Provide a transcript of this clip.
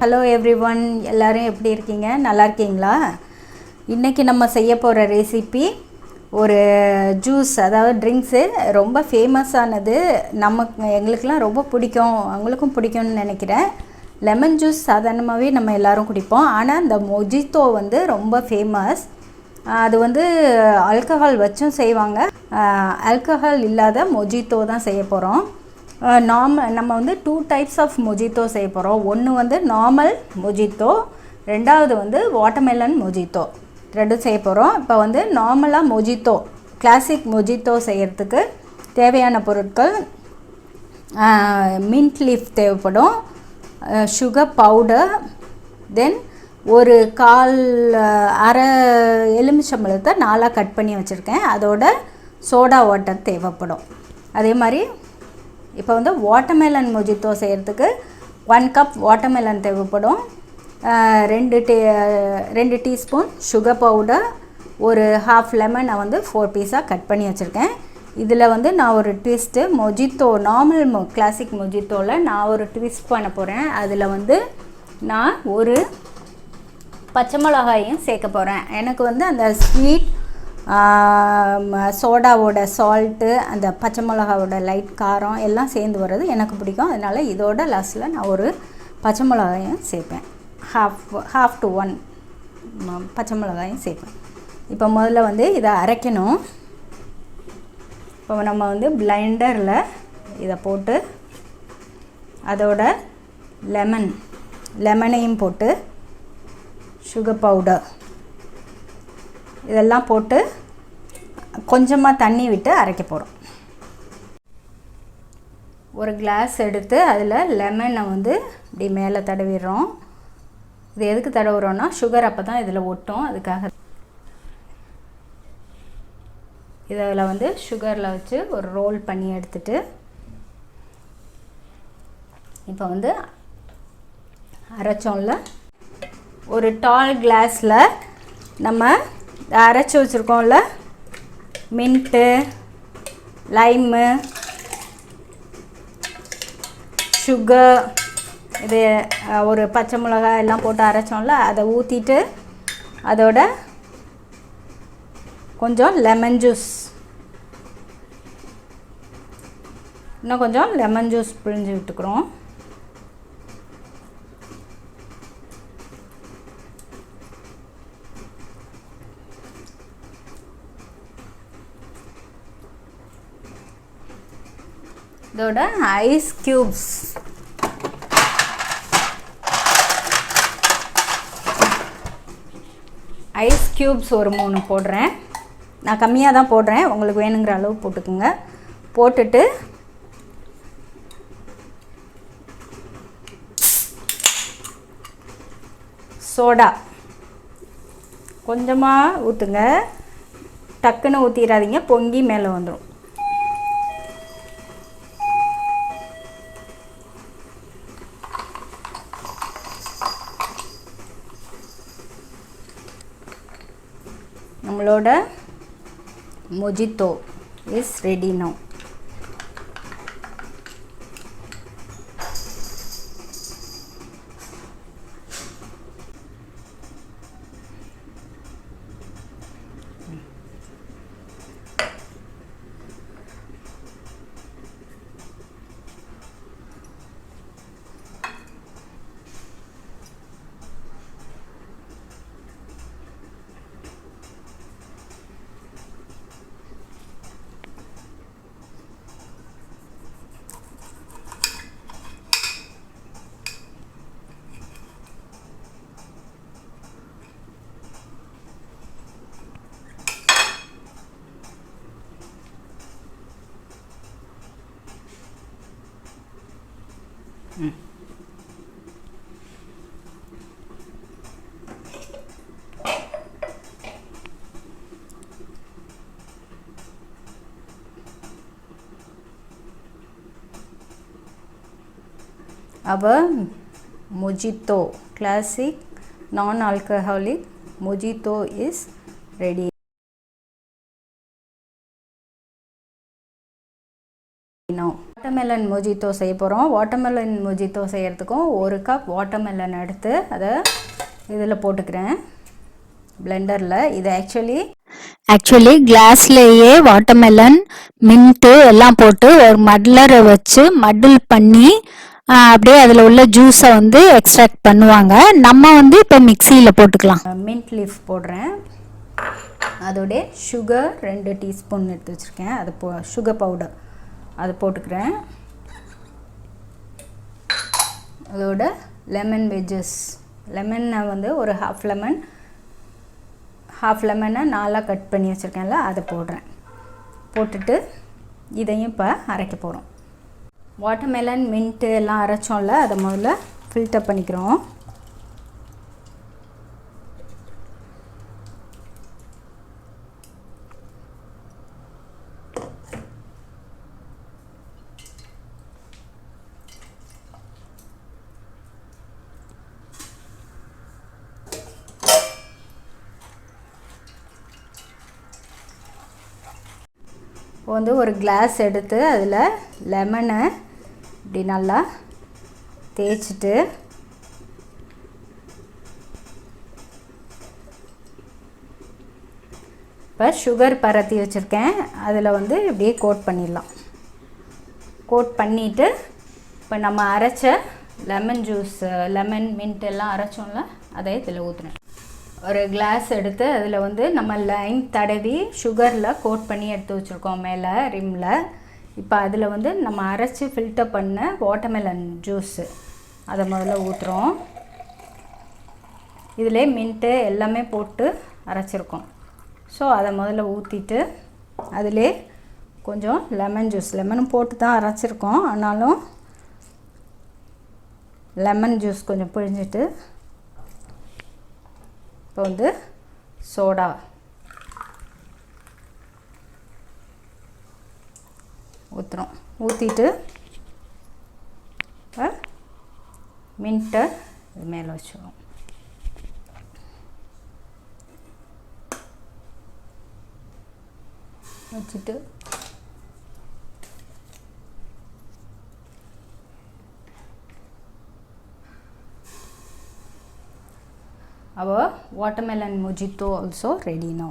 Hello everyone, எல்லோரும் எப்படி இருக்கீங்க? நல்லா இருக்கீங்களா? இன்றைக்கி நம்ம செய்ய போகிற ரெசிபி ஒரு ஜூஸ், அதாவது ட்ரிங்க்ஸு. ரொம்ப ஃபேமஸானது, எங்களுக்கெலாம் ரொம்ப பிடிக்கும், அவங்களுக்கும் பிடிக்கும்னு நினைக்கிறேன். லெமன் ஜூஸ் சாதாரணமாகவே நம்ம எல்லோரும் குடிப்போம். ஆனால் இந்த மொஜித்தோ வந்து ரொம்ப ஃபேமஸ். அது வந்து ஆல்கஹால் வச்சும் செய்வாங்க. ஆல்கஹால் இல்லாத மொஜித்தோ தான் செய்ய போகிறோம். நம்ம வந்து 2 டைப்ஸ் ஆஃப் மொஜித்தோ செய்ய போகிறோம். ஒன்று வந்து நார்மல் மொஜித்தோ, ரெண்டாவது வந்து வாட்டர்மெலன் மொஜித்தோ, ரெண்டும் செய்ய போகிறோம். இப்போ வந்து நார்மலாக மொஜித்தோ, கிளாசிக் மொஜித்தோ செய்கிறதுக்கு தேவையான பொருட்கள்: மின்ட் லீஃப் தேவைப்படும், சுகர் பவுடர், தென் ஒரு அரை எலுமிச்சம்பழத்தை 4 கட் பண்ணி வச்சுருக்கேன், அதோட சோடா வாட்டர் தேவைப்படும். அதே மாதிரி இப்போ வந்து வாட்டர்மெலன் மொஜித்தோ செய்கிறதுக்கு 1 கப் வாட்டர்மெலன் தேவைப்படும், 2 டீஸ்பூன் சுகர் பவுடர், ஒரு ஹாஃப் லெமனை வந்து 4 பீஸாக கட் பண்ணி வச்சுருக்கேன். இதில் வந்து நான் ஒரு ட்விஸ்ட்டு, மொஜித்தோ நார்மல் கிளாசிக் மொஜித்தோவில் நான் ஒரு ட்விஸ்ட் பண்ண போகிறேன். அதில் வந்து நான் ஒரு பச்சை மிளகாயும் சேர்க்க போகிறேன். எனக்கு வந்து அந்த ஸ்வீட், சோடாவோட சால்ட்டு, அந்த பச்சை மிளகாவோட லைட் காரம் எல்லாம் சேர்ந்து வர்றது எனக்கு பிடிக்கும். அதனால் இதோட லாஸ்ட்டில் நான் ஒரு பச்சை மிளகாயும் சேர்ப்பேன், half to 1 பச்சை மிளகாயும் சேர்ப்பேன். இப்போ முதல்ல வந்து இதை அரைக்கணும். இப்போ நம்ம வந்து பிளைண்டரில் இதை போட்டு அதோட லெமனையும் போட்டு சுகர் பவுடர் இதெல்லாம் போட்டு கொஞ்சமாக தண்ணி விட்டு அரைக்க போகிறோம். ஒரு கிளாஸ் எடுத்து அதில் லெமனை வந்து இப்படி மேலே தடவிடுறோம். இது எதுக்கு தடவுறோன்னா சுகர் அப்போ தான் இதில் ஒட்டும், அதுக்காக. இதில் வந்து சுகரில் வச்சு ஒரு ரோல் பண்ணி எடுத்துட்டு இப்போ வந்து அரைச்சோம்ல, ஒரு டால் கிளாஸில் நம்ம அரைச்சி வச்சுருக்கோம்ல மின்ட்டு, லைமு, சுகர், இது ஒரு பச்சை மிளகாய் எல்லாம் போட்டு அரைச்சோம்ல, அதை ஊற்றிட்டு அதோட கொஞ்சம் லெமன் ஜூஸ், இன்னும் கொஞ்சம் லெமன் ஜூஸ் பிழிஞ்சு விட்டுக்கிறோம். இதோட ஐஸ் க்யூப்ஸ், ஒரு 3 போடுறேன். நான் கம்மியாக தான் போடுறேன், உங்களுக்கு வேணுங்கிற அளவு போட்டுக்குங்க. போட்டுட்டு சோடா கொஞ்சமாக ஊற்றுங்க, டக்குன்னு ஊற்றிடாதீங்க, பொங்கி மேலே வந்துடும். நம்மளோட mojito is ready now. Our mojito, classic non-alcoholic mojito is ready. Watermelon mojito செய்ய போகிறோம். வாட்டர்மெலன் மொஜிட்டோ செய்கிறதுக்கும் 1 கப் வாட்டர்மெலன் எடுத்து அதை இதில் போட்டுக்கிறேன் பிளெண்டரில். இது ஆக்சுவலி கிளாஸ்லேயே வாட்டர்மெலன் மின்ட்டு எல்லாம் போட்டு ஒரு மட்லரை வச்சு மட்டில் பண்ணி அப்படியே அதில் உள்ள ஜூஸை வந்து எக்ஸ்ட்ராக்ட் பண்ணுவாங்க. நம்ம வந்து இப்போ மிக்சியில் போட்டுக்கலாம். மின்ட் லீஃப் போடுறேன். அதோடைய சுகர் 2 டீஸ்பூன் எடுத்து வச்சுருக்கேன். அது சுகர் பவுடர் அது போட்டுக்கிறேன். அதோட லெமன் வெஜ்ஜஸ், லெமனை வந்து ஒரு ஹாஃப் லெமனை 4 கட் பண்ணி வச்சுருக்கேன்ல அதை போடுறேன். போட்டுட்டு இதையும் இப்போ அரைக்க போகிறோம். வாட்டர்மெலன் மின்ட்டு எல்லாம் அரைச்சோம்ல அதை முதல்ல ஃபில்டர் பண்ணிக்கிறோம். வந்து ஒரு கிளாஸ் எடுத்து அதில் லெமனை இப்படி நல்லா தேய்ச்சிட்டு இப்போ சுகர் பரத்தி வச்சுருக்கேன். அதில் வந்து இப்படியே கோட் பண்ணிடலாம். கோட் பண்ணிவிட்டு இப்போ நம்ம அரைச்ச லெமன் ஜூஸ், லெமன் மின்ட் எல்லாம் அரைச்சோம்ல அதை இதில் ஊற்றுனேன். ஒரு கிளாஸ் எடுத்து அதில் வந்து நம்ம லைம் தடவி சுகரில் கோட் பண்ணி எடுத்து வச்சுருக்கோம் மேலே ரிம்மில். இப்போ அதில் வந்து நம்ம அரைச்சி ஃபில்டர் பண்ண வாட்டர்மெலன் ஜூஸு அதை முதல்ல ஊற்றுறோம். இதிலே மின்ட்டு எல்லாமே போட்டு அரைச்சிருக்கோம். ஸோ அதை முதல்ல ஊற்றிட்டு அதிலே கொஞ்சம் லெமன் ஜூஸ், லெமனும் போட்டு தான் அரைச்சிருக்கோம், ஆனாலும் லெமன் ஜூஸ் கொஞ்சம் பிழிஞ்சிட்டு இப்போ வந்து சோடா ஊற்றுறோம். ஊற்றிட்டு மின்ட்டை இது மேலே வச்சுருவோம். வச்சுட்டு our watermelon mojito also ready now.